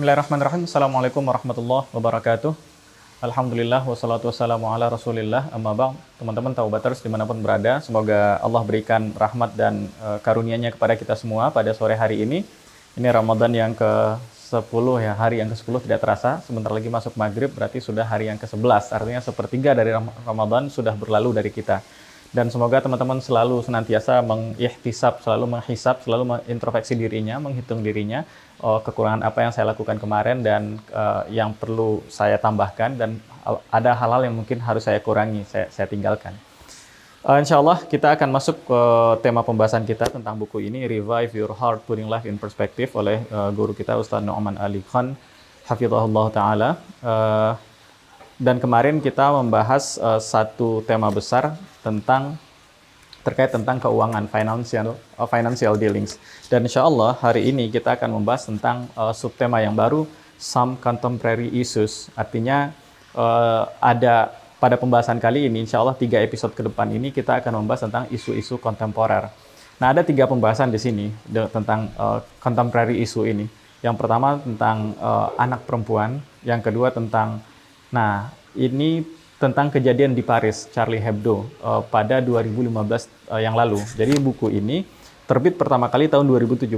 Bismillahirrahmanirrahim. Assalamualaikum warahmatullahi wabarakatuh. Alhamdulillah wassalatu wassalamu ala rasulillah amma ba'd. Teman-teman Taubaters dimanapun berada, semoga Allah berikan rahmat dan karunia-Nya kepada kita semua pada sore hari ini. Ini Ramadan yang ke-10 ya, hari yang ke-10 tidak terasa. Sebentar lagi masuk maghrib, berarti sudah hari yang ke-11. Artinya sepertiga dari Ramadan sudah berlalu dari kita. Dan semoga teman-teman selalu senantiasa mengikhtisab, selalu menghisab, selalu mengintrospeksi dirinya, menghitung dirinya, kekurangan apa yang saya lakukan kemarin dan yang perlu saya tambahkan, dan ada hal-hal yang mungkin harus saya kurangi, saya tinggalkan. Insya Allah kita akan masuk ke tema pembahasan kita tentang buku ini, Revive Your Heart, Putting Life in Perspective, oleh guru kita Ustaz Nu'man Ali Khan, hafizahullah ta'ala. Dan kemarin kita membahas satu tema besar terkait tentang keuangan, financial dealings. Dan insya Allah hari ini kita akan membahas tentang subtema yang baru, some contemporary issues. Artinya ada pada pembahasan kali ini, insya Allah 3 episode ke depan ini kita akan membahas tentang isu-isu kontemporer. Nah, ada 3 pembahasan di sini tentang contemporary issue ini. Yang pertama tentang anak perempuan, yang kedua tentang, ini tentang kejadian di Paris, Charlie Hebdo, pada 2015 yang lalu. Jadi buku ini terbit pertama kali tahun 2017.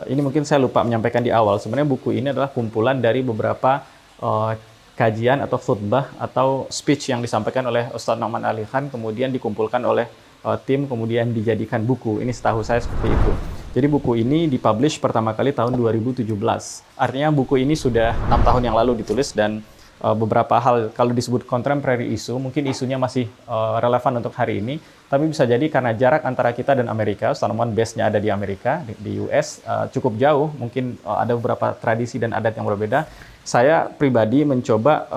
Ini mungkin saya lupa menyampaikan di awal. Sebenarnya buku ini adalah kumpulan dari beberapa kajian atau khutbah atau speech yang disampaikan oleh Ustaz Nu'man Ali Khan, kemudian dikumpulkan oleh tim, kemudian dijadikan buku. Ini setahu saya seperti itu. Jadi buku ini dipublish pertama kali tahun 2017. Artinya buku ini sudah 6 tahun yang lalu ditulis, dan beberapa hal kalau disebut contemporary issue, mungkin isunya masih relevan untuk hari ini, tapi bisa jadi karena jarak antara kita dan Amerika, Ustaz Nu'man base-nya ada di Amerika, di US, cukup jauh, mungkin ada beberapa tradisi dan adat yang berbeda. Saya pribadi mencoba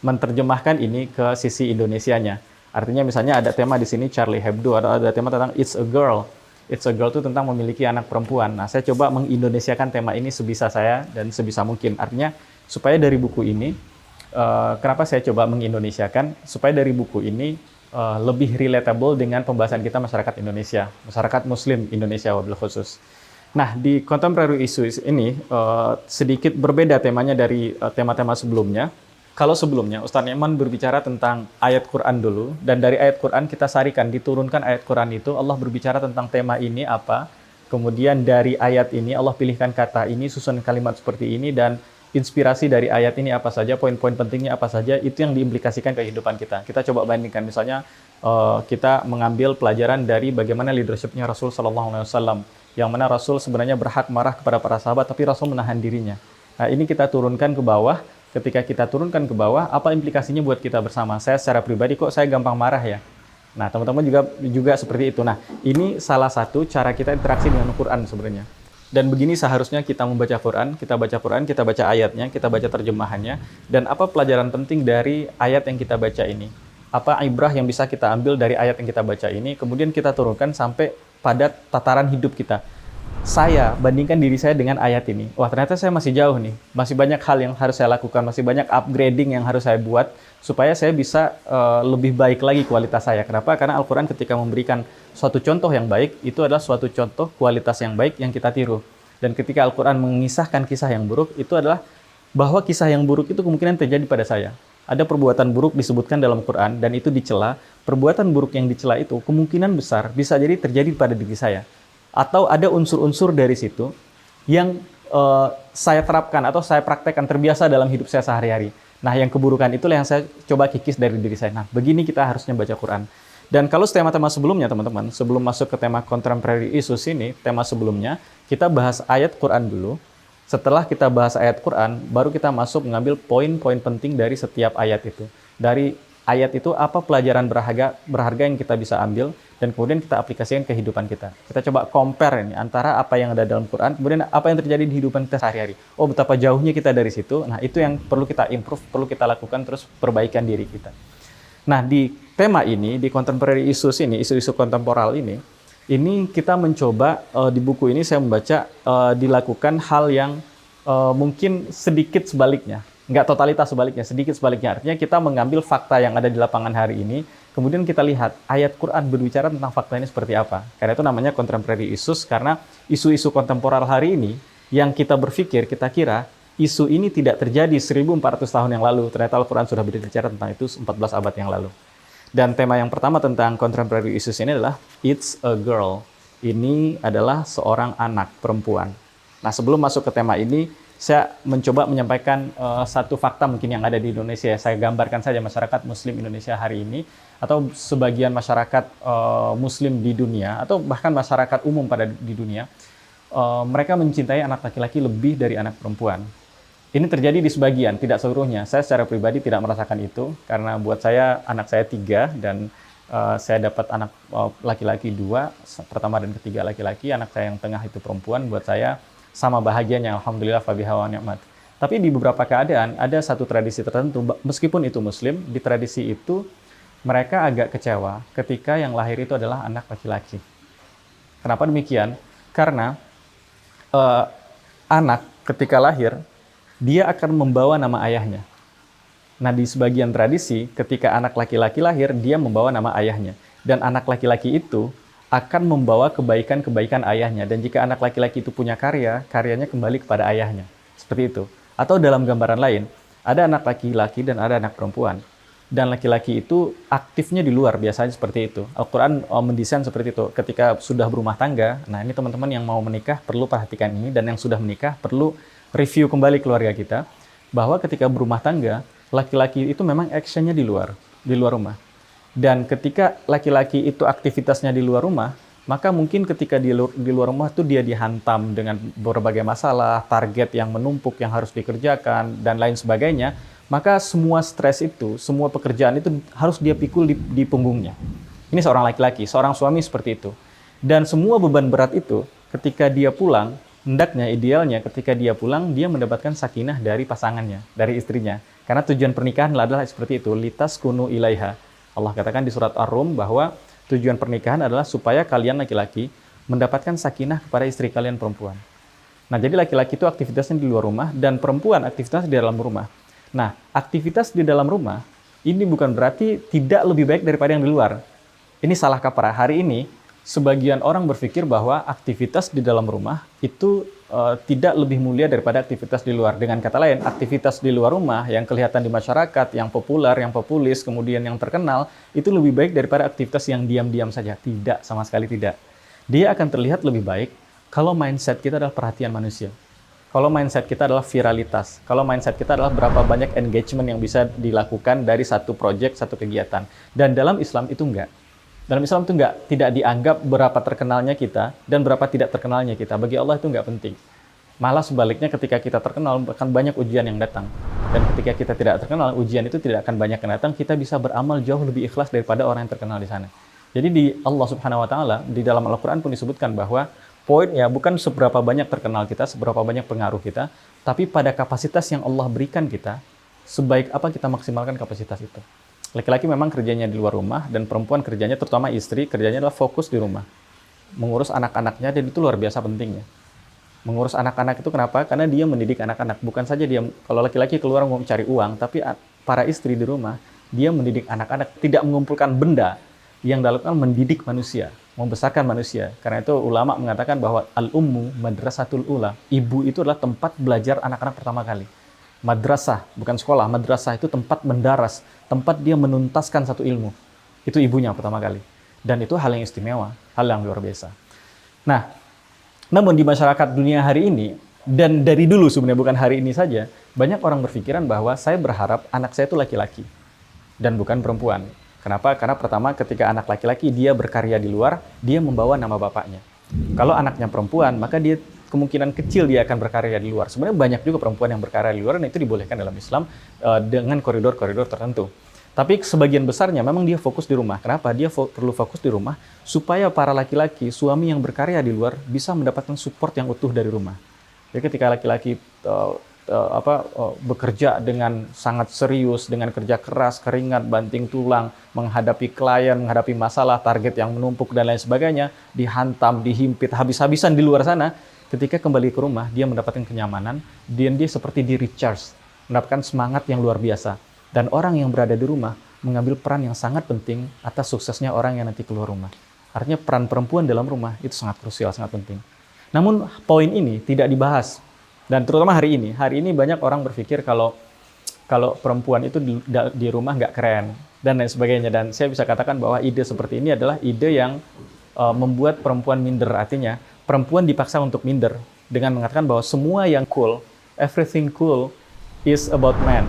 menerjemahkan ini ke sisi Indonesianya. Artinya misalnya ada tema di sini Charlie Hebdo, ada tema tentang It's a Girl. It's a Girl itu tentang memiliki anak perempuan. Nah, saya coba mengindonesiakan tema ini sebisa saya dan sebisa mungkin. Artinya supaya dari buku ini, kenapa saya coba mengindonesiakan? Supaya dari buku ini lebih relatable dengan pembahasan kita masyarakat Indonesia, masyarakat Muslim Indonesia wabil khusus. Nah, di contemporary issues ini sedikit berbeda temanya dari tema-tema sebelumnya. Kalau sebelumnya Ustaz Nu'man berbicara tentang ayat Quran dulu, dan dari ayat Quran kita sarikan, diturunkan ayat Quran itu, Allah berbicara tentang tema ini apa, kemudian dari ayat ini Allah pilihkan kata ini, susun kalimat seperti ini, dan inspirasi dari ayat ini apa saja, poin-poin pentingnya apa saja, itu yang diimplikasikan ke kehidupan kita. Kita coba bandingkan, misalnya kita mengambil pelajaran dari bagaimana leadership-nya Rasul SAW, yang mana Rasul sebenarnya berhak marah kepada para sahabat, tapi Rasul menahan dirinya. Nah, ini kita turunkan ke bawah. Ketika kita turunkan ke bawah, apa implikasinya buat kita bersama? Saya secara pribadi kok saya gampang marah ya? Nah, teman-teman juga seperti itu. Nah, ini salah satu cara kita interaksi dengan Al-Quran sebenarnya. Dan begini seharusnya kita membaca Quran, kita baca ayatnya, kita baca terjemahannya, dan apa pelajaran penting dari ayat yang kita baca ini? Apa ibrah yang bisa kita ambil dari ayat yang kita baca ini, kemudian kita turunkan sampai pada tataran hidup kita. Saya bandingkan diri saya dengan ayat ini. Wah, ternyata saya masih jauh nih. Masih banyak hal yang harus saya lakukan, masih banyak upgrading yang harus saya buat supaya saya bisa lebih baik lagi kualitas saya. Kenapa? Karena Al-Quran ketika memberikan suatu contoh yang baik, itu adalah suatu contoh kualitas yang baik yang kita tiru. Dan ketika Al-Quran mengisahkan kisah yang buruk, itu adalah bahwa kisah yang buruk itu kemungkinan terjadi pada saya. Ada perbuatan buruk disebutkan dalam Quran dan itu dicela. Perbuatan buruk yang dicela itu kemungkinan besar bisa jadi terjadi pada diri saya. Atau ada unsur-unsur dari situ yang saya terapkan atau saya praktekkan terbiasa dalam hidup saya sehari-hari. Nah, yang keburukan itulah yang saya coba kikis dari diri saya. Nah, begini kita harusnya baca Quran. Dan kalau tema-tema sebelumnya, teman-teman, sebelum masuk ke tema contemporary issues ini, tema sebelumnya, kita bahas ayat Quran dulu. Setelah kita bahas ayat Quran, baru kita masuk mengambil poin-poin penting dari setiap ayat itu. Dari ayat itu apa pelajaran berharga yang kita bisa ambil, dan kemudian kita aplikasikan ke kehidupan kita. Kita coba compare ini antara apa yang ada dalam Quran, kemudian apa yang terjadi di kehidupan kita sehari-hari. Oh, betapa jauhnya kita dari situ. Nah, itu yang perlu kita improve, perlu kita lakukan, terus perbaikan diri kita. Nah, di tema ini, di contemporary issues ini, isu-isu kontemporal ini kita mencoba, di buku ini saya membaca, dilakukan hal yang mungkin sedikit sebaliknya. Nggak totalitas sebaliknya, sedikit sebaliknya. Artinya kita mengambil fakta yang ada di lapangan hari ini, kemudian kita lihat ayat Quran berbicara tentang fakta ini seperti apa. Karena itu namanya contemporary issues, karena isu-isu kontemporer hari ini Yang kita berpikir, kita kira isu ini tidak terjadi 1400 tahun yang lalu. Ternyata Al-Quran sudah berbicara tentang itu 14 abad yang lalu. Dan tema yang pertama tentang contemporary issues ini adalah It's a Girl. Ini adalah seorang anak perempuan. Nah, sebelum masuk ke tema ini, saya mencoba menyampaikan satu fakta mungkin yang ada di Indonesia. Saya gambarkan saja masyarakat Muslim Indonesia hari ini, atau sebagian masyarakat Muslim di dunia, atau bahkan masyarakat umum di dunia, mereka mencintai anak laki-laki lebih dari anak perempuan. Ini terjadi di sebagian, tidak seluruhnya. Saya secara pribadi tidak merasakan itu, karena buat saya, anak saya 3, dan saya dapat anak laki-laki 2, pertama dan ketiga laki-laki, anak saya yang tengah itu perempuan. Buat saya sama bahagianya, alhamdulillah, fabiha wa ni'mat. Tapi di beberapa keadaan, ada satu tradisi tertentu, meskipun itu Muslim, di tradisi itu, mereka agak kecewa ketika yang lahir itu adalah anak laki-laki. Kenapa demikian? Karena anak ketika lahir, dia akan membawa nama ayahnya. Nah, di sebagian tradisi, ketika anak laki-laki lahir, dia membawa nama ayahnya. Dan anak laki-laki itu akan membawa kebaikan-kebaikan ayahnya. Dan jika anak laki-laki itu punya karya, karyanya kembali kepada ayahnya. Seperti itu. Atau dalam gambaran lain, ada anak laki-laki dan ada anak perempuan. Dan laki-laki itu aktifnya di luar, biasanya seperti itu. Al-Quran mendesain seperti itu. Ketika sudah berumah tangga, nah ini teman-teman yang mau menikah perlu perhatikan ini, dan yang sudah menikah perlu review kembali keluarga kita, bahwa ketika berumah tangga, laki-laki itu memang actionnya di luar rumah. Dan ketika laki-laki itu aktivitasnya di luar rumah, maka mungkin ketika di luar rumah itu dia dihantam dengan berbagai masalah, target yang menumpuk yang harus dikerjakan, dan lain sebagainya, maka semua stres itu, semua pekerjaan itu harus dia pikul di punggungnya. Ini seorang laki-laki, seorang suami seperti itu. Dan semua beban berat itu, ketika dia pulang, hendaknya, idealnya ketika dia pulang, dia mendapatkan sakinah dari pasangannya, dari istrinya. Karena tujuan pernikahan adalah seperti itu, litas kunu ilaiha. Allah katakan di surat Ar-Rum bahwa tujuan pernikahan adalah supaya kalian laki-laki mendapatkan sakinah kepada istri kalian perempuan. Nah, jadi laki-laki itu aktivitasnya di luar rumah, dan perempuan aktivitasnya di dalam rumah. Nah, aktivitas di dalam rumah, ini bukan berarti tidak lebih baik daripada yang di luar. Ini salah kaprah. Hari ini, sebagian orang berpikir bahwa aktivitas di dalam rumah itu tidak lebih mulia daripada aktivitas di luar. Dengan kata lain, aktivitas di luar rumah yang kelihatan di masyarakat, yang populer, yang populis, kemudian yang terkenal, itu lebih baik daripada aktivitas yang diam-diam saja. Tidak, sama sekali tidak. Dia akan terlihat lebih baik kalau mindset kita adalah perhatian manusia. Kalau mindset kita adalah viralitas. Kalau mindset kita adalah berapa banyak engagement yang bisa dilakukan dari satu project, satu kegiatan. Dan dalam Islam itu enggak. Dalam Islam itu tidak dianggap berapa terkenalnya kita dan berapa tidak terkenalnya kita. Bagi Allah itu enggak penting. Malah sebaliknya, ketika kita terkenal, akan banyak ujian yang datang. Dan ketika kita tidak terkenal, ujian itu tidak akan banyak yang datang. Kita bisa beramal jauh lebih ikhlas daripada orang yang terkenal di sana. Jadi di Allah Subhanahu Wa Taala, di dalam Al-Quran pun disebutkan bahwa poinnya bukan seberapa banyak terkenal kita, seberapa banyak pengaruh kita, tapi pada kapasitas yang Allah berikan kita, sebaik apa kita maksimalkan kapasitas itu. Laki-laki memang kerjanya di luar rumah, dan perempuan kerjanya, terutama istri, kerjanya adalah fokus di rumah. Mengurus anak-anaknya, dan itu luar biasa pentingnya. Mengurus anak-anak itu kenapa? Karena dia mendidik anak-anak. Bukan saja dia, kalau laki-laki keluar mau mencari uang, tapi para istri di rumah, dia mendidik anak-anak, tidak mengumpulkan benda, yang dalam hal mendidik manusia, membesarkan manusia. Karena itu ulama mengatakan bahwa al-ummu madrasatul ula. Ibu itu adalah tempat belajar anak-anak pertama kali. Madrasah, bukan sekolah, madrasah itu tempat mendaras, tempat dia menuntaskan satu ilmu. Itu ibunya pertama kali. Dan itu hal yang istimewa, hal yang luar biasa. Nah, namun di masyarakat dunia hari ini, dan dari dulu sebenarnya, bukan hari ini saja, banyak orang berpikiran bahwa saya berharap anak saya itu laki-laki, dan bukan perempuan. Kenapa? Karena pertama, ketika anak laki-laki, dia berkarya di luar, dia membawa nama bapaknya. Kalau anaknya perempuan, maka dia kemungkinan kecil dia akan berkarya di luar. Sebenarnya banyak juga perempuan yang berkarya di luar, dan itu dibolehkan dalam Islam dengan koridor-koridor tertentu. Tapi sebagian besarnya memang dia fokus di rumah. Kenapa? Dia perlu fokus di rumah supaya para laki-laki, suami yang berkarya di luar, bisa mendapatkan support yang utuh dari rumah. Jadi ketika laki-laki bekerja dengan sangat serius, dengan kerja keras, keringat, banting tulang, menghadapi klien, menghadapi masalah, target yang menumpuk, dan lain sebagainya, dihantam, dihimpit, habis-habisan di luar sana. Ketika kembali ke rumah, dia mendapatkan kenyamanan, dan dia seperti di recharge, mendapatkan semangat yang luar biasa. Dan orang yang berada di rumah mengambil peran yang sangat penting atas suksesnya orang yang nanti keluar rumah. Artinya peran perempuan dalam rumah itu sangat krusial, sangat penting. Namun poin ini tidak dibahas. Dan terutama hari ini banyak orang berpikir kalau perempuan itu di rumah nggak keren dan lain sebagainya. Dan saya bisa katakan bahwa ide seperti ini adalah ide yang membuat perempuan minder. Artinya perempuan dipaksa untuk minder dengan mengatakan bahwa semua yang cool, everything cool is about man.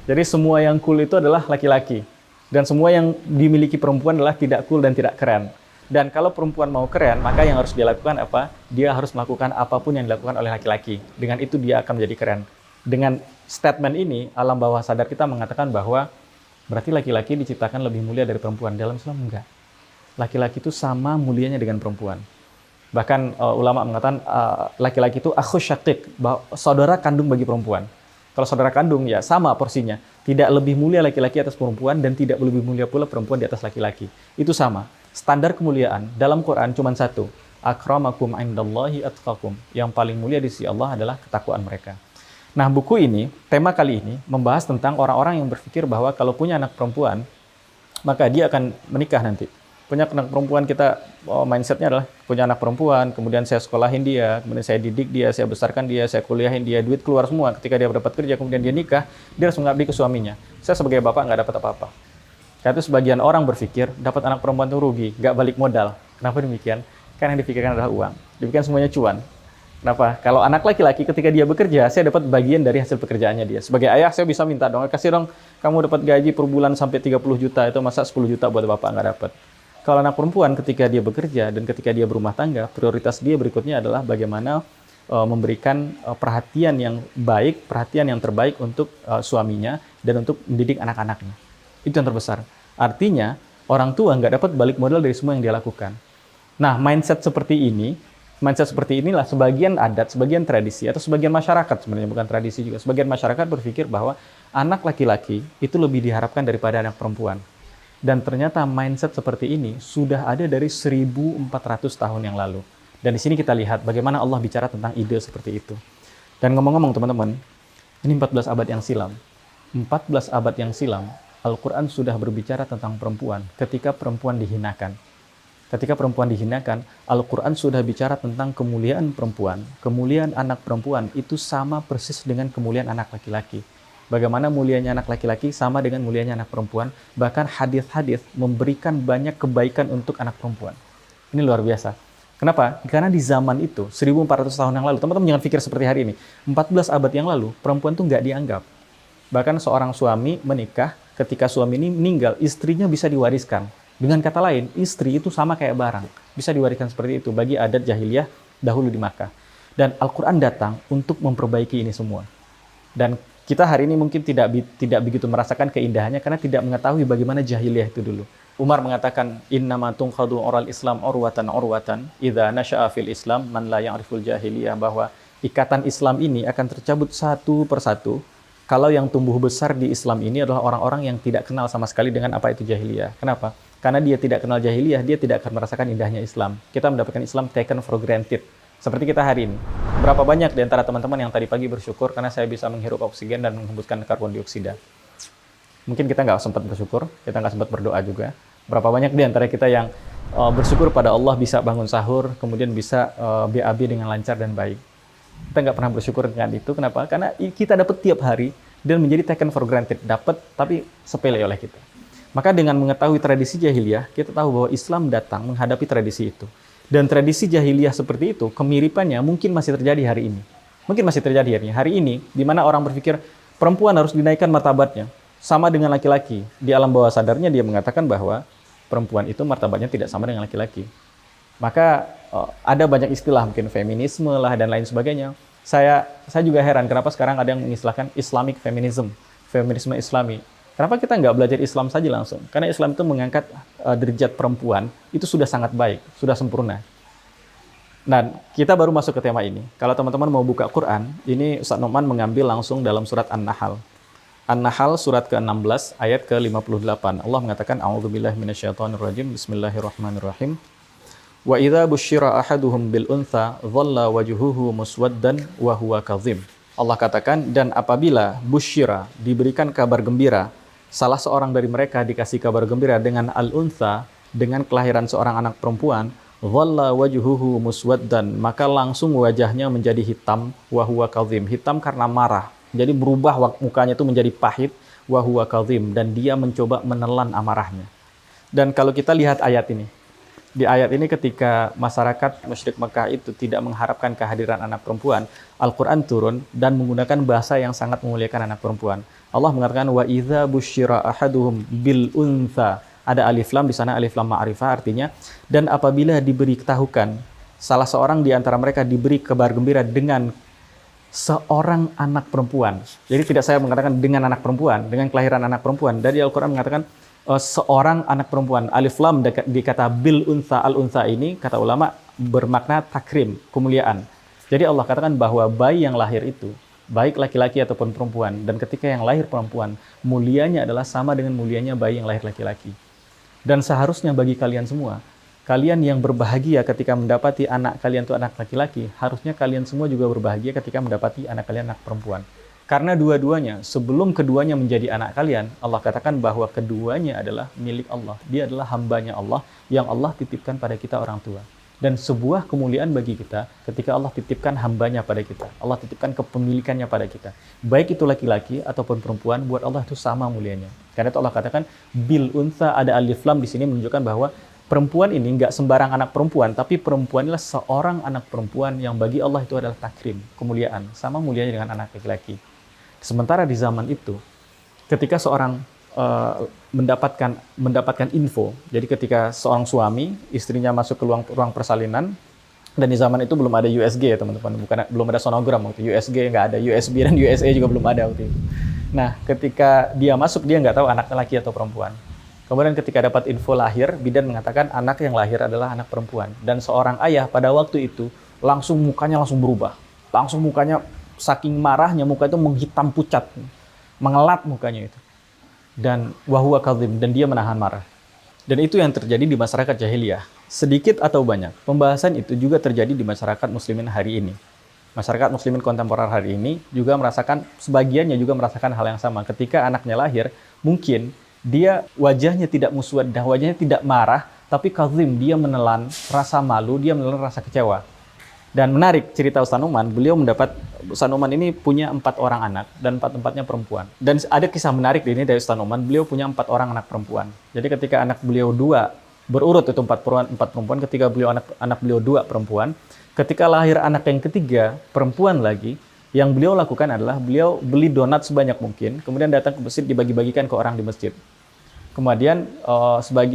Jadi semua yang cool itu adalah laki-laki. Dan semua yang dimiliki perempuan adalah tidak cool dan tidak keren. Dan kalau perempuan mau keren, maka yang harus dia lakukan apa? Dia harus melakukan apapun yang dilakukan oleh laki-laki. Dengan itu dia akan menjadi keren. Dengan statement ini, alam bawah sadar kita mengatakan bahwa berarti laki-laki diciptakan lebih mulia dari perempuan. Dalam Islam enggak. Laki-laki itu sama mulianya dengan perempuan. Bahkan ulama mengatakan laki-laki itu akhus syaqiq, saudara kandung bagi perempuan. Kalau saudara kandung ya sama porsinya. Tidak lebih mulia laki-laki atas perempuan dan tidak lebih mulia pula perempuan di atas laki-laki. Itu sama. Standar kemuliaan dalam Quran cuma satu. Akramakum indallahi atqakum. Yang paling mulia di sisi Allah adalah ketakwaan mereka. Nah, buku ini, tema kali ini membahas tentang orang-orang yang berpikir bahwa kalau punya anak perempuan, maka dia akan menikah nanti. Punya anak perempuan, kita mindsetnya adalah punya anak perempuan, kemudian saya sekolahin dia, kemudian saya didik dia, saya besarkan dia, saya kuliahin dia, duit keluar semua. Ketika dia dapat kerja, kemudian dia nikah, dia harus mengabdi ke suaminya. Saya sebagai bapak nggak dapat apa-apa. Karena itu sebagian orang berpikir, dapat anak perempuan itu rugi, nggak balik modal. Kenapa demikian? Karena yang dipikirkan adalah uang. Dipikirkan semuanya cuan. Kenapa? Kalau anak laki-laki ketika dia bekerja, saya dapat bagian dari hasil pekerjaannya dia. Sebagai ayah, saya bisa minta dong, kasih dong, kamu dapat gaji per bulan sampai 30 juta, itu masa 10 juta buat bapak nggak dapat. Kalau anak perempuan ketika dia bekerja dan ketika dia berumah tangga, prioritas dia berikutnya adalah bagaimana memberikan perhatian yang baik, perhatian yang terbaik untuk suaminya dan untuk mendidik anak-anaknya. Itu yang terbesar. Artinya, orang tua nggak dapat balik modal dari semua yang dia lakukan. Nah, mindset seperti inilah sebagian adat, sebagian tradisi, atau sebagian masyarakat sebenarnya, bukan tradisi juga. Sebagian masyarakat berpikir bahwa anak laki-laki itu lebih diharapkan daripada anak perempuan. Dan ternyata mindset seperti ini sudah ada dari 1400 tahun yang lalu. Dan di sini kita lihat bagaimana Allah bicara tentang ide seperti itu. Dan ngomong-ngomong teman-teman, ini 14 abad yang silam. 14 abad yang silam, Al-Quran sudah berbicara tentang perempuan ketika perempuan dihinakan. Ketika perempuan dihinakan, Al-Quran sudah bicara tentang kemuliaan perempuan. Kemuliaan anak perempuan itu sama persis dengan kemuliaan anak laki-laki. Bagaimana mulianya anak laki-laki sama dengan mulianya anak perempuan. Bahkan hadis-hadis memberikan banyak kebaikan untuk anak perempuan. Ini luar biasa. Kenapa? Karena di zaman itu, 1400 tahun yang lalu, teman-teman jangan pikir seperti hari ini. 14 abad yang lalu, perempuan itu nggak dianggap. Bahkan seorang suami menikah, ketika suami ini meninggal, istrinya bisa diwariskan. Dengan kata lain, istri itu sama kayak barang. Bisa diwariskan seperti itu bagi adat jahiliyah dahulu di Makkah. Dan Al-Quran datang untuk memperbaiki ini semua. Dan kita hari ini mungkin tidak begitu merasakan keindahannya karena tidak mengetahui bagaimana jahiliyah itu dulu. Umar mengatakan, innama tunqadu oral Islam urwatan idza nasha'a fil Islam man la ya'riful jahiliyah, bahwa ikatan Islam ini akan tercabut satu persatu kalau yang tumbuh besar di Islam ini adalah orang-orang yang tidak kenal sama sekali dengan apa itu jahiliyah. Kenapa? Karena dia tidak kenal jahiliyah, dia tidak akan merasakan indahnya Islam. Kita mendapatkan Islam taken for granted. Seperti kita hari ini. Berapa banyak di antara teman-teman yang tadi pagi bersyukur karena saya bisa menghirup oksigen dan menghembuskan karbon dioksida. Mungkin kita nggak sempat bersyukur, kita nggak sempat berdoa juga. Berapa banyak di antara kita yang bersyukur pada Allah bisa bangun sahur, kemudian bisa BAB dengan lancar dan baik. Kita nggak pernah bersyukur dengan itu. Kenapa? Karena kita dapat tiap hari dan menjadi taken for granted. Dapat, tapi sepele oleh kita. Maka dengan mengetahui tradisi jahiliyah, kita tahu bahwa Islam datang menghadapi tradisi itu. Dan tradisi jahiliyah seperti itu, kemiripannya mungkin masih terjadi hari ini. Mungkin masih terjadi hari ini, di mana orang berpikir perempuan harus dinaikkan martabatnya. Sama dengan laki-laki. Di alam bawah sadarnya dia mengatakan bahwa perempuan itu martabatnya tidak sama dengan laki-laki. Maka ada banyak istilah, mungkin feminisme lah dan lain sebagainya. Saya juga heran kenapa sekarang ada yang mengistilahkan Islamic feminism, feminisme Islami. Kenapa kita nggak belajar Islam saja langsung? Karena Islam itu mengangkat derajat perempuan, itu sudah sangat baik, sudah sempurna. Dan kita baru masuk ke tema ini. Kalau teman-teman mau buka Quran, ini Ustaz Nu'man mengambil langsung dalam surat An-Nahl. An-Nahl surat ke-16 ayat ke-58. Allah mengatakan, A'udzubillahi minasyaitonirrajim, Bismillahirrahmanirrahim. Wa idza busyira ahaduhum bil untha dhalla wajhuhu muswaddan wa huwa kadhim. Allah katakan, dan apabila busyira, diberikan kabar gembira, salah seorang dari mereka dikasih kabar gembira dengan al-untha, dengan kelahiran seorang anak perempuan, dhalla wajhuhu muswaddan, maka langsung wajahnya menjadi hitam, wa huwa kadhim, hitam karena marah. Jadi berubah mukanya itu menjadi pahit, wa huwa kadhim, dan dia mencoba menelan amarahnya. Dan kalau kita lihat ayat ini, di ayat ini ketika masyarakat musyrik Mekah itu tidak mengharapkan kehadiran anak perempuan, Al-Quran turun dan menggunakan bahasa yang sangat memuliakan anak perempuan. Allah mengatakan, wa idza busyira ahaduhum bil untha. Ada alif lam di sana, alif lam ma'rifah, artinya dan apabila diberi ketahukan salah seorang di antara mereka diberi kabar gembira dengan seorang anak perempuan. Jadi tidak saya mengatakan dengan anak perempuan, dengan kelahiran anak perempuan. Dari Al-Quran mengatakan seorang anak perempuan. Alif lam di kata bil untha, al untha ini kata ulama bermakna takrim, kemuliaan. Jadi Allah katakan bahwa bayi yang lahir itu baik laki-laki ataupun perempuan, dan ketika yang lahir perempuan, mulianya adalah sama dengan mulianya bayi yang lahir laki-laki. Dan seharusnya bagi kalian semua, kalian yang berbahagia ketika mendapati anak kalian itu anak laki-laki, harusnya kalian semua juga berbahagia ketika mendapati anak kalian anak perempuan. Karena dua-duanya, sebelum keduanya menjadi anak kalian, Allah katakan bahwa keduanya adalah milik Allah. Dia adalah hambanya Allah yang Allah titipkan pada kita orang tua. Dan sebuah kemuliaan bagi kita ketika Allah titipkan hambanya pada kita. Allah titipkan kepemilikannya pada kita. Baik itu laki-laki ataupun perempuan, buat Allah itu sama mulianya. Karena itu Allah katakan, bil untha, ada alif lam di sini menunjukkan bahwa perempuan ini nggak sembarang anak perempuan, tapi perempuan inilah seorang anak perempuan yang bagi Allah itu adalah takrim, kemuliaan. Sama mulianya dengan anak laki-laki. Sementara di zaman itu, ketika seorang mendapatkan info, jadi ketika seorang suami, istrinya masuk ke ruang persalinan, dan di zaman itu belum ada USG ya teman-teman, belum ada sonogram waktu USG, nggak ada USB dan USA juga belum ada waktu itu. Nah, ketika dia masuk, dia nggak tahu anaknya laki atau perempuan. Kemudian ketika dapat info lahir, bidan mengatakan anak yang lahir adalah anak perempuan. Dan seorang ayah pada waktu itu, mukanya langsung berubah. Langsung mukanya, saking marahnya, muka itu menghitam pucat. Mengelat mukanya itu. Dan wahuwa kadhim, dan dia menahan marah. Dan itu yang terjadi di masyarakat jahiliyah. Sedikit atau banyak, pembahasan itu juga terjadi di masyarakat muslimin hari ini. Masyarakat muslimin kontemporer hari ini juga merasakan, sebagiannya juga merasakan hal yang sama. Ketika anaknya lahir, mungkin dia wajahnya tidak muswaddah, wajahnya tidak marah, tapi kadhim, dia menelan rasa malu, dia menelan rasa kecewa. Dan menarik cerita Ustaz Numan, Ustaz Numan ini punya 4 orang anak, dan 4-empatnya perempuan. Dan ada kisah menarik ini dari Ustaz Numan, beliau punya 4 orang anak perempuan. Jadi ketika anak beliau 2, berurut itu 4 perempuan, ketika anak beliau 2 perempuan, ketika lahir anak yang ketiga, perempuan lagi, yang beliau lakukan adalah beliau beli donat sebanyak mungkin, kemudian datang ke masjid, dibagi-bagikan ke orang di masjid. Kemudian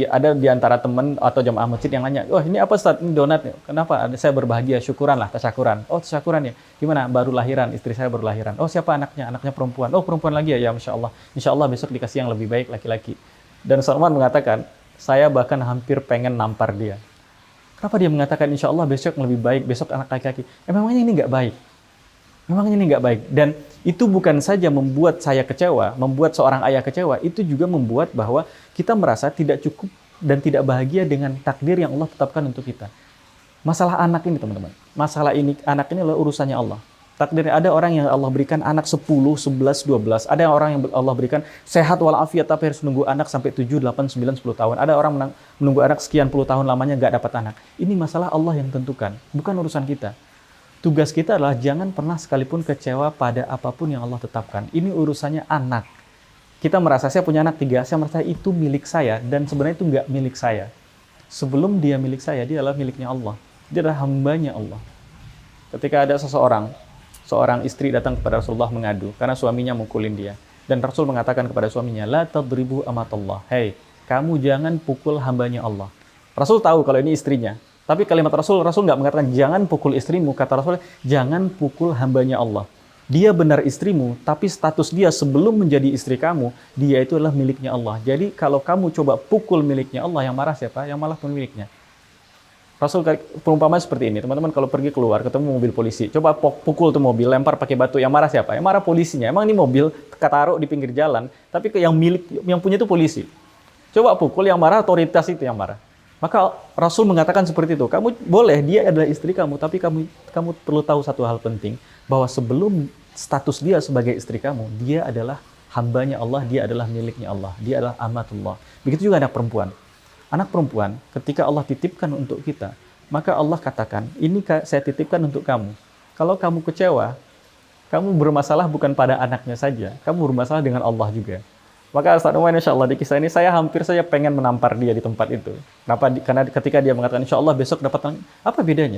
ada di antara teman atau jamaah masjid yang nanya, "Oh, ini apa Ustaz? Ini donat." "Kenapa?" "Saya berbahagia, syukuran lah, tasyakuran." "Oh, tasyakuran ya? Gimana? Baru lahiran, istri saya baru lahiran." "Oh, siapa anaknya?" "Anaknya perempuan." "Oh, perempuan lagi ya?" "Ya, Masya Allah. Insya Allah besok dikasih yang lebih baik laki-laki." Dan Salman mengatakan, "Saya bahkan hampir pengen nampar dia." Kenapa dia mengatakan insya Allah besok yang lebih baik, besok anak laki-laki? Memangnya ini nggak baik? Memangnya ini nggak baik? Dan itu bukan saja membuat saya kecewa, membuat seorang ayah kecewa, itu juga membuat bahwa kita merasa tidak cukup dan tidak bahagia dengan takdir yang Allah tetapkan untuk kita. Masalah anak ini teman-teman, anak ini adalah urusannya Allah. Takdirnya, ada orang yang Allah berikan anak 10, 11, 12. Ada orang yang Allah berikan sehat walafiat tapi harus menunggu anak sampai 7, 8, 9, 10 tahun. Ada orang menunggu anak sekian puluh tahun lamanya nggak dapat anak. Ini masalah Allah yang tentukan, bukan urusan kita. Tugas kita adalah jangan pernah sekalipun kecewa pada apapun yang Allah tetapkan. Ini urusannya anak. Kita merasa saya punya anak 3, saya merasa itu milik saya, dan sebenarnya itu nggak milik saya. Sebelum dia milik saya, dia adalah miliknya Allah. Dia adalah hambanya Allah. Ketika ada seorang istri datang kepada Rasulullah mengadu karena suaminya mukulin dia. Dan Rasul mengatakan kepada suaminya, "La tadribu amatallah." "Hei, kamu jangan pukul hambanya Allah." Rasul tahu kalau ini istrinya. Tapi kalimat Rasul nggak mengatakan jangan pukul istrimu. Kata Rasul, jangan pukul hambanya Allah. Dia benar istrimu, tapi status dia sebelum menjadi istri kamu, dia itu adalah miliknya Allah. Jadi kalau kamu coba pukul miliknya Allah, yang marah siapa? Yang malah pemiliknya. Rasul perumpamaan seperti ini, teman-teman, kalau pergi keluar ketemu mobil polisi, coba pukul tuh mobil, lempar pakai batu, yang marah siapa? Yang marah polisinya. Emang ini mobil taruh di pinggir jalan, tapi yang punya itu polisi. Coba pukul, yang marah otoritas itu yang marah. Maka Rasul mengatakan seperti itu. Kamu boleh, dia adalah istri kamu, tapi kamu perlu tahu satu hal penting, bahwa sebelum status dia sebagai istri kamu, dia adalah hambanya Allah, dia adalah miliknya Allah, dia adalah amatullah. Begitu juga anak perempuan. Anak perempuan, ketika Allah titipkan untuk kita, Maka Allah katakan, ini saya titipkan untuk kamu. Kalau kamu kecewa, kamu bermasalah bukan pada anaknya saja, kamu bermasalah dengan Allah juga. Maka Ustaz Numan, insya Allah di kisah ini saya hampir saja pengen menampar dia di tempat itu. Kenapa? Karena ketika dia mengatakan insya Allah besok dapat, apa bedanya?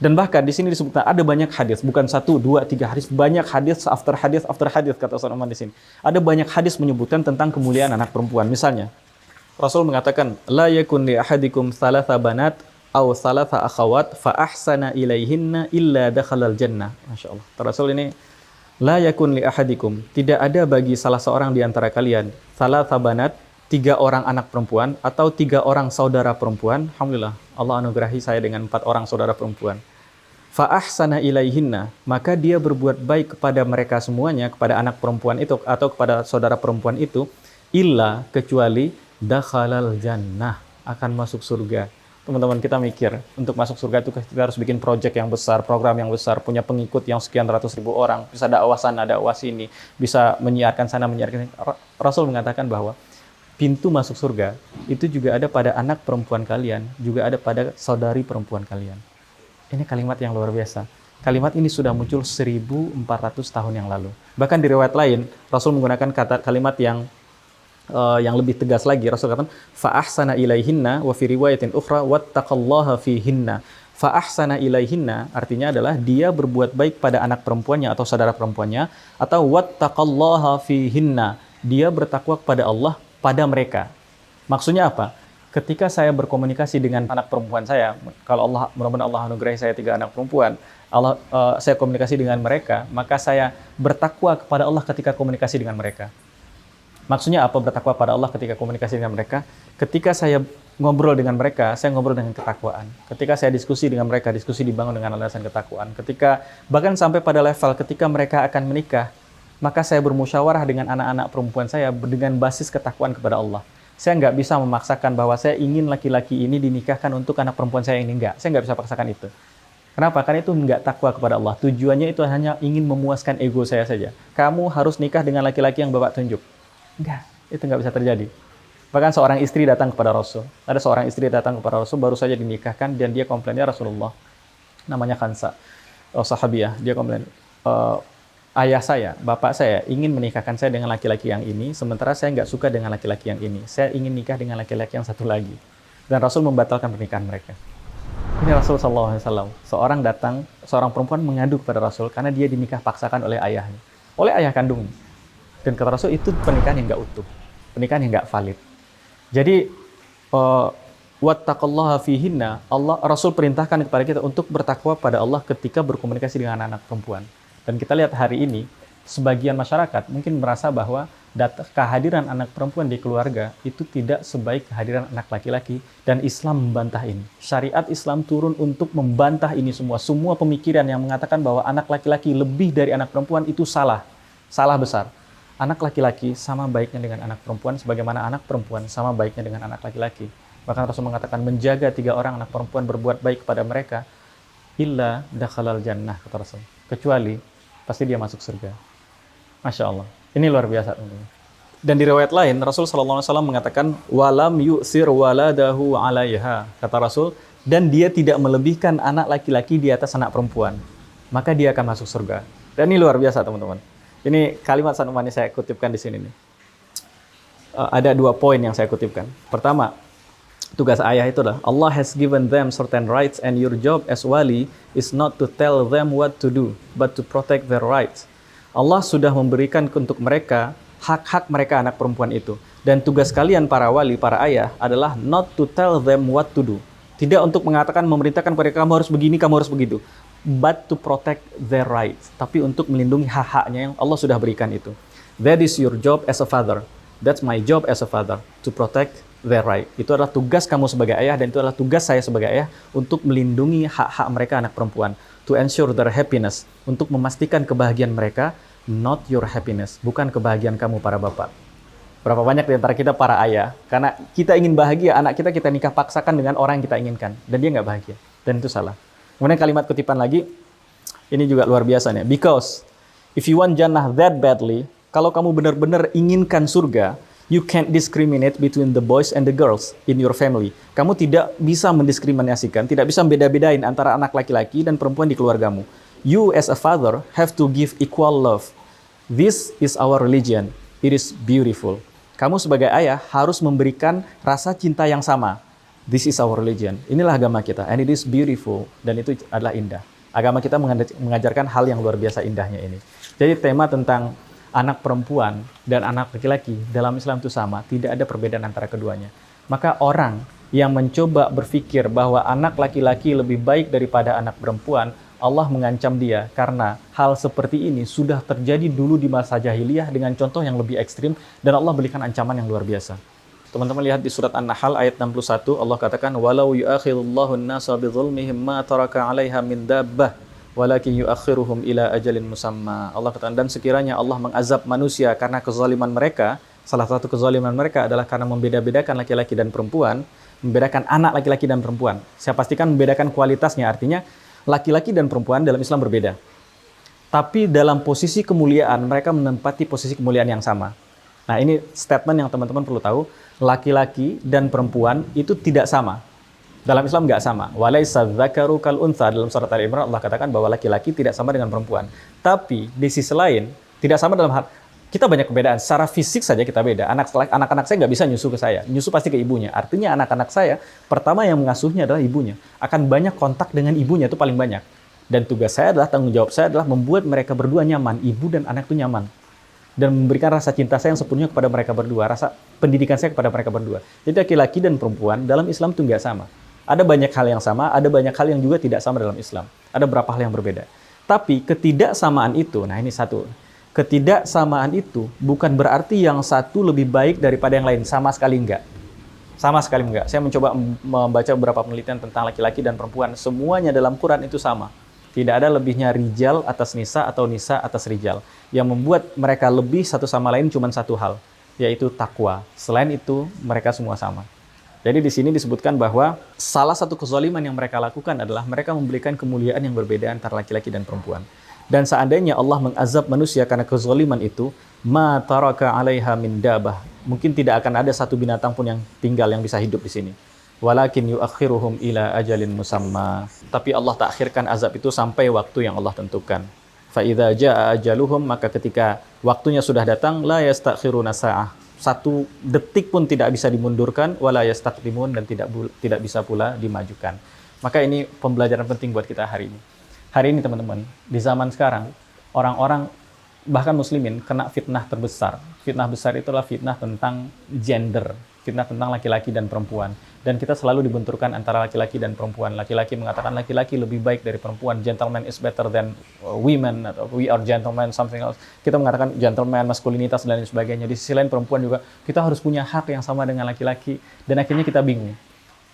Dan bahkan di sini disebutkan ada banyak hadis, bukan 1, 2, 3 hadis, banyak hadis after hadis kata Ustaz Numan di sini. Ada banyak hadis menyebutkan tentang kemuliaan anak perempuan. Misalnya, Rasul mengatakan, la yakun li ahadikum thalatha banat aw thalatha akhawat fa ahsana ilaihinna illa dakhalal jannah. Masyaallah. Rasul ini, la yakun li ahadikum, tidak ada bagi salah seorang di antara kalian thalatha banat, 3 orang anak perempuan atau 3 orang saudara perempuan. Alhamdulillah, Allah anugerahi saya dengan 4 orang saudara perempuan. Fa ahsana ilaihinna, maka dia berbuat baik kepada mereka semuanya, kepada anak perempuan itu atau kepada saudara perempuan itu, illa, kecuali dakhalal jannah, akan masuk surga. Teman-teman, kita mikir, untuk masuk surga itu kita harus bikin project yang besar, program yang besar, punya pengikut yang sekian ratus ribu orang, bisa dakwah sana, dakwah sini, bisa menyiarkan sana, menyiarkan sini. Rasul mengatakan bahwa pintu masuk surga itu juga ada pada anak perempuan kalian, juga ada pada saudari perempuan kalian. Ini kalimat yang luar biasa. Kalimat ini sudah muncul 1400 tahun yang lalu. Bahkan di riwayat lain, Rasul menggunakan kalimat yang lebih tegas lagi. Rasul katakan, fa ahsana ilaihinna, wa fi riwayatin ukhra wattaqallaha fihinna. Fa ahsana ilaihinna artinya adalah dia berbuat baik pada anak perempuannya atau saudara perempuannya, atau wattaqallaha fihinna, dia bertakwa kepada Allah pada mereka. Maksudnya apa? Ketika saya berkomunikasi dengan anak perempuan saya, kalau Allah, mudah-mudahan Allah anugerahi saya 3 anak perempuan, saya komunikasi dengan mereka, maka saya bertakwa kepada Allah ketika komunikasi dengan mereka. Maksudnya apa bertakwa pada Allah ketika komunikasi dengan mereka? Ketika saya ngobrol dengan mereka, saya ngobrol dengan ketakwaan. Ketika saya diskusi dengan mereka, diskusi dibangun dengan alasan ketakwaan. Ketika, bahkan sampai pada level ketika mereka akan menikah, maka saya bermusyawarah dengan anak-anak perempuan saya dengan basis ketakwaan kepada Allah. Saya nggak bisa memaksakan bahwa saya ingin laki-laki ini dinikahkan untuk anak perempuan saya ini, enggak. Saya nggak bisa paksakan itu. Kenapa? Karena itu nggak takwa kepada Allah. Tujuannya itu hanya ingin memuaskan ego saya saja. Kamu harus nikah dengan laki-laki yang Bapak tunjuk. Enggak, itu nggak bisa terjadi. Bahkan seorang istri datang kepada Rasul. Ada seorang istri datang kepada Rasul, baru saja dinikahkan, dan dia komplainnya, Rasulullah, namanya Khansa, sahabiah, dia komplain, ayah saya, bapak saya ingin menikahkan saya dengan laki-laki yang ini, sementara saya nggak suka dengan laki-laki yang ini. Saya ingin nikah dengan laki-laki yang satu lagi. Dan Rasul membatalkan pernikahan mereka. Ini Rasul SAW. Seorang perempuan mengadu kepada Rasul karena dia dinikah paksakan oleh ayahnya, oleh ayah kandungnya. Dan kata Rasul, itu pernikahan yang nggak utuh, pernikahan yang nggak valid. Jadi, wattaqallaha fihinna, Rasul perintahkan kepada kita untuk bertakwa pada Allah ketika berkomunikasi dengan anak perempuan. Dan kita lihat hari ini, sebagian masyarakat mungkin merasa bahwa kehadiran anak perempuan di keluarga itu tidak sebaik kehadiran anak laki-laki, dan Islam membantah ini. Syariat Islam turun untuk membantah ini semua. Semua pemikiran yang mengatakan bahwa anak laki-laki lebih dari anak perempuan itu salah. Salah besar. Anak laki-laki sama baiknya dengan anak perempuan, sebagaimana anak perempuan sama baiknya dengan anak laki-laki. Bahkan Rasul mengatakan, menjaga 3 orang anak perempuan berbuat baik kepada mereka, illa dakhalal jannah, kata Rasul. Kecuali pasti dia masuk surga. Masya Allah. Ini luar biasa. Dan di riwayat lain, Rasul SAW mengatakan, walam yu'sir waladahu alaiha, kata Rasul, dan dia tidak melebihkan anak laki-laki di atas anak perempuan, maka dia akan masuk surga. Dan ini luar biasa, teman-teman. Ini kalimat Sanumani saya kutipkan di sini nih. Ada 2 poin yang saya kutipkan. Pertama, tugas ayah itu adalah, Allah has given them certain rights, and your job as wali is not to tell them what to do, but to protect their rights. Allah sudah memberikan untuk mereka hak-hak mereka anak perempuan itu. Dan tugas kalian para wali, para ayah adalah not to tell them what to do. Tidak untuk mengatakan, memerintahkan mereka, kamu harus begini, kamu harus begitu. But to protect their rights. Tapi untuk melindungi hak-haknya yang Allah sudah berikan itu. That is your job as a father. That's my job as a father. To protect their right. Itu adalah tugas kamu sebagai ayah, dan itu adalah tugas saya sebagai ayah untuk melindungi hak-hak mereka anak perempuan. To ensure their happiness. Untuk memastikan kebahagiaan mereka. Not your happiness. Bukan kebahagiaan kamu para bapak. Berapa banyak di antara kita para ayah, karena kita ingin bahagia, anak kita nikah paksakan dengan orang yang kita inginkan. Dan dia nggak bahagia. Dan itu salah. Kemudian kalimat kutipan lagi, ini juga luar biasa nih. Because if you want jannah that badly, kalau kamu benar-benar inginkan surga, You can't discriminate between the boys and the girls in your family. Kamu tidak bisa mendiskriminasikan, tidak bisa beda-bedain antara anak laki-laki dan perempuan di keluargamu. You as a father have to give equal love. This is our religion. It is beautiful. Kamu sebagai ayah harus memberikan rasa cinta yang sama. This is our religion. Inilah agama kita. And it is beautiful. Dan itu adalah indah. Agama kita mengajarkan hal yang luar biasa indahnya ini. Jadi tema tentang anak perempuan dan anak laki-laki dalam Islam itu sama. Tidak ada perbedaan antara keduanya. Maka orang yang mencoba berpikir bahwa anak laki-laki lebih baik daripada anak perempuan, Allah mengancam dia karena hal seperti ini sudah terjadi dulu di masa jahiliyah dengan contoh yang lebih ekstrim dan Allah berikan ancaman yang luar biasa. Teman-teman lihat di surat An-Nahl ayat 61, Allah katakan walau yu'akhirullahu an-nasa bidzulmihim ma taraka 'alaiha min dabbah walakin yu'akhiruhum ila ajalin musamma. Allah katakan dan sekiranya Allah mengazab manusia karena kezaliman mereka, salah satu kezaliman mereka adalah karena membeda-bedakan laki-laki dan perempuan, membedakan anak laki-laki dan perempuan. Saya pastikan membedakan kualitasnya, artinya laki-laki dan perempuan dalam Islam berbeda. Tapi dalam posisi kemuliaan, mereka menempati posisi kemuliaan yang sama. Nah, ini statement yang teman-teman perlu tahu. Laki-laki dan perempuan itu tidak sama. Dalam Islam nggak sama. Walaysa dzakaru kal untha. Dalam surat Ali Imran Allah katakan bahwa laki-laki tidak sama dengan perempuan. Tapi di sisi lain, tidak sama dalam hal kita banyak perbedaan. Secara fisik saja kita beda. Anak-anak saya nggak bisa nyusu ke saya. Nyusu pasti ke ibunya. Artinya anak-anak saya, pertama yang mengasuhnya adalah ibunya. Akan banyak kontak dengan ibunya, itu paling banyak. Dan tugas saya adalah, tanggung jawab saya adalah membuat mereka berdua nyaman. Ibu dan anak itu nyaman. Dan memberikan rasa cinta saya yang sepenuhnya kepada mereka berdua. Rasa pendidikan saya kepada mereka berdua. Jadi laki-laki dan perempuan dalam Islam itu nggak sama. Ada banyak hal yang sama, ada banyak hal yang juga tidak sama dalam Islam. Ada beberapa hal yang berbeda. Tapi ketidaksamaan itu, nah ini satu. Ketidaksamaan itu bukan berarti yang satu lebih baik daripada yang lain. Sama sekali enggak. Sama sekali enggak. Saya mencoba membaca beberapa penelitian tentang laki-laki dan perempuan. Semuanya dalam Quran itu sama. Tidak ada lebihnya rijal atas nisa atau nisa atas rijal. Yang membuat mereka lebih satu sama lain cuma satu hal, yaitu takwa. Selain itu, mereka semua sama. Jadi di sini disebutkan bahwa salah satu kezaliman yang mereka lakukan adalah mereka memberikan kemuliaan yang berbeda antara laki-laki dan perempuan. Dan seandainya Allah mengazab manusia karena kezaliman itu, ma taraka 'alaiha min dabah. Mungkin tidak akan ada satu binatang pun yang tinggal yang bisa hidup di sini. Walakin yu'akhiruhum ila ajalin musamma. Tapi Allah takhirkan azab itu sampai waktu yang Allah tentukan. Fa idza jaa ajaluhum, maka ketika waktunya sudah datang, la yastakhiruna sa'ah. Satu detik pun tidak bisa dimundurkan, wala yastaqdimun, dan tidak bisa pula dimajukan. Maka ini pembelajaran penting buat kita hari ini. Hari ini teman-teman, di zaman sekarang, orang-orang bahkan muslimin kena fitnah terbesar. Fitnah besar itulah fitnah tentang gender, fitnah tentang laki-laki dan perempuan. Dan kita selalu dibenturkan antara laki-laki dan perempuan. Laki-laki mengatakan laki-laki lebih baik dari perempuan. Gentleman is better than women, atau we are gentlemen, something else. Kita mengatakan gentleman, maskulinitas, dan lain sebagainya. Di sisi lain perempuan juga, kita harus punya hak yang sama dengan laki-laki. Dan akhirnya kita bingung.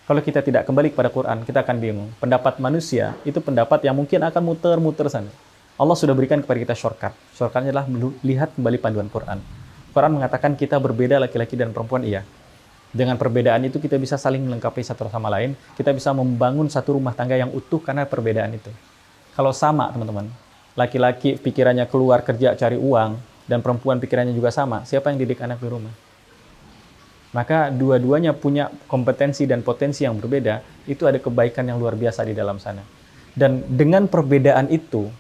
Kalau kita tidak kembali kepada Quran, kita akan bingung. Pendapat manusia, itu pendapat yang mungkin akan muter-muter sana. Allah sudah berikan kepada kita shortcut. Shortcutnya adalah lihat kembali panduan Quran. Quran mengatakan kita berbeda laki-laki dan perempuan, iya. Dengan perbedaan itu kita bisa saling melengkapi satu sama lain. Kita bisa membangun satu rumah tangga yang utuh karena perbedaan itu. Kalau sama teman-teman, laki-laki pikirannya keluar kerja cari uang, dan perempuan pikirannya juga sama, siapa yang didik anak di rumah? Maka dua-duanya punya kompetensi dan potensi yang berbeda, itu ada kebaikan yang luar biasa di dalam sana. Dan dengan perbedaan itu,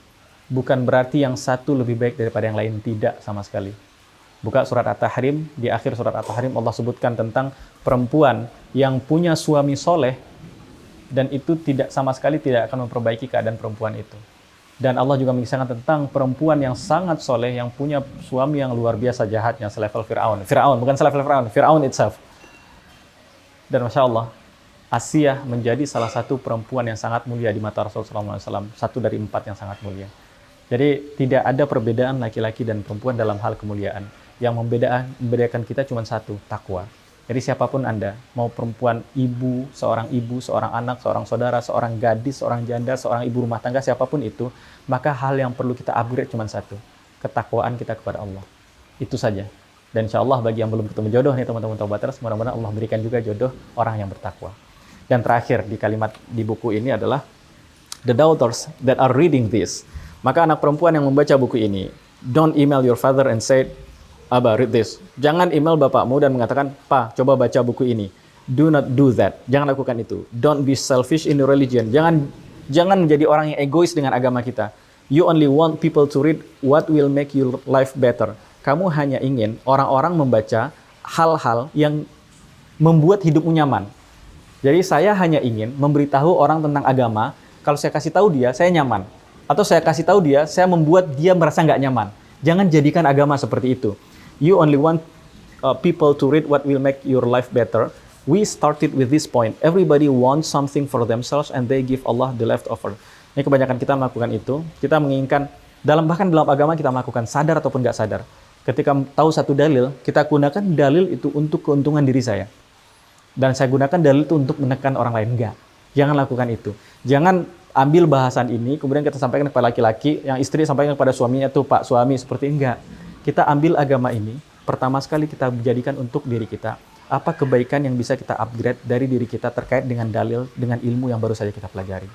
bukan berarti yang satu lebih baik daripada yang lain, tidak sama sekali. Buka surat At-Tahrim, di akhir surat At-Tahrim Allah sebutkan tentang perempuan yang punya suami soleh, dan itu tidak sama sekali tidak akan memperbaiki keadaan perempuan itu. Dan Allah juga mengisahkan tentang perempuan yang sangat soleh, yang punya suami yang luar biasa jahatnya, selevel Fir'aun. Fir'aun, bukan selevel Fir'aun, Fir'aun itself. Dan Masya Allah, Asiyah menjadi salah satu perempuan yang sangat mulia di mata Rasulullah SAW. Satu dari 4 yang sangat mulia. Jadi tidak ada perbedaan laki-laki dan perempuan dalam hal kemuliaan. Yang membedakan kita cuma satu, takwa. Jadi siapapun Anda, mau perempuan, ibu, seorang anak, seorang saudara, seorang gadis, seorang janda, seorang ibu rumah tangga, siapapun itu, maka hal yang perlu kita upgrade cuma satu, ketakwaan kita kepada Allah. Itu saja. Dan insya Allah bagi yang belum ketemu jodoh nih teman-teman Taubaters, mudah-mudahan Allah berikan juga jodoh orang yang bertakwa. Dan terakhir di kalimat di buku ini adalah, the daughters that are reading this. Maka anak perempuan yang membaca buku ini, don't email your father and say, Aba, read this. Jangan email bapakmu dan mengatakan, "Pa, coba baca buku ini." Do not do that. Jangan lakukan itu. Don't be selfish in your religion. Jangan menjadi orang yang egois dengan agama kita. You only want people to read what will make your life better. Kamu hanya ingin orang-orang membaca hal-hal yang membuat hidupmu nyaman. Jadi saya hanya ingin memberitahu orang tentang agama. Kalau saya kasih tahu dia, saya nyaman. Atau saya kasih tahu dia, saya membuat dia merasa nggak nyaman. Jangan jadikan agama seperti itu. You only want people to read what will make your life better. We started with this point. Everybody wants something for themselves and they give Allah the leftover. Ini kebanyakan kita melakukan itu. Kita menginginkan, bahkan dalam agama kita melakukan sadar ataupun nggak sadar. Ketika tahu satu dalil, kita gunakan dalil itu untuk keuntungan diri saya. Dan saya gunakan dalil itu untuk menekan orang lain. Enggak. Jangan lakukan itu. Jangan ambil bahasan ini, kemudian kita sampaikan kepada laki-laki, yang istri sampaikan kepada suaminya, tuh Pak Suami, seperti enggak. Kita ambil agama ini, pertama sekali kita jadikan untuk diri kita. Apa kebaikan yang bisa kita upgrade dari diri kita terkait dengan dalil, dengan ilmu yang baru saja kita pelajari.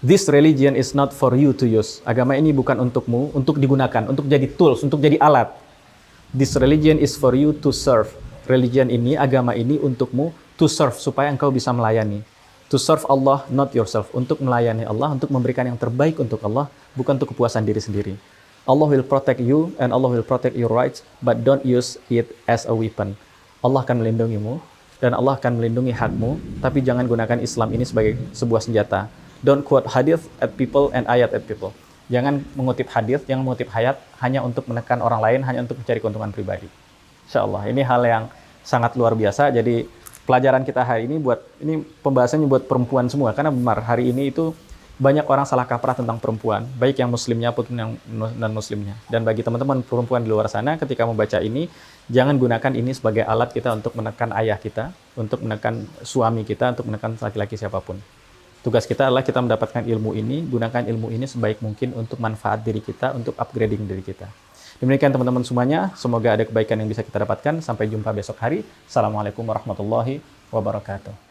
This religion is not for you to use. Agama ini bukan untukmu, untuk digunakan, untuk jadi tools, untuk jadi alat. This religion is for you to serve. Religion ini, agama ini untukmu to serve, supaya engkau bisa melayani. To serve Allah, not yourself. Untuk melayani Allah, untuk memberikan yang terbaik untuk Allah, bukan untuk kepuasan diri sendiri. Allah will protect you and Allah will protect your rights, but don't use it as a weapon. Allah akan melindungimu dan Allah akan melindungi hakmu, tapi jangan gunakan Islam ini sebagai sebuah senjata. Don't quote hadith at people and ayat at people. Jangan mengutip hadith, jangan mengutip ayat hanya untuk menekan orang lain, hanya untuk mencari keuntungan pribadi. Insyaallah, ini hal yang sangat luar biasa. Jadi pelajaran kita hari ini ini pembahasannya buat perempuan semua, karena benar hari ini itu banyak orang salah kaprah tentang perempuan, baik yang muslimnya maupun yang non-muslimnya. Dan bagi teman-teman perempuan di luar sana, ketika membaca ini, jangan gunakan ini sebagai alat kita untuk menekan ayah kita, untuk menekan suami kita, untuk menekan laki-laki siapapun. Tugas kita adalah kita mendapatkan ilmu ini, gunakan ilmu ini sebaik mungkin untuk manfaat diri kita, untuk upgrading diri kita. Demikian teman-teman semuanya, semoga ada kebaikan yang bisa kita dapatkan. Sampai jumpa besok hari. Assalamualaikum warahmatullahi wabarakatuh.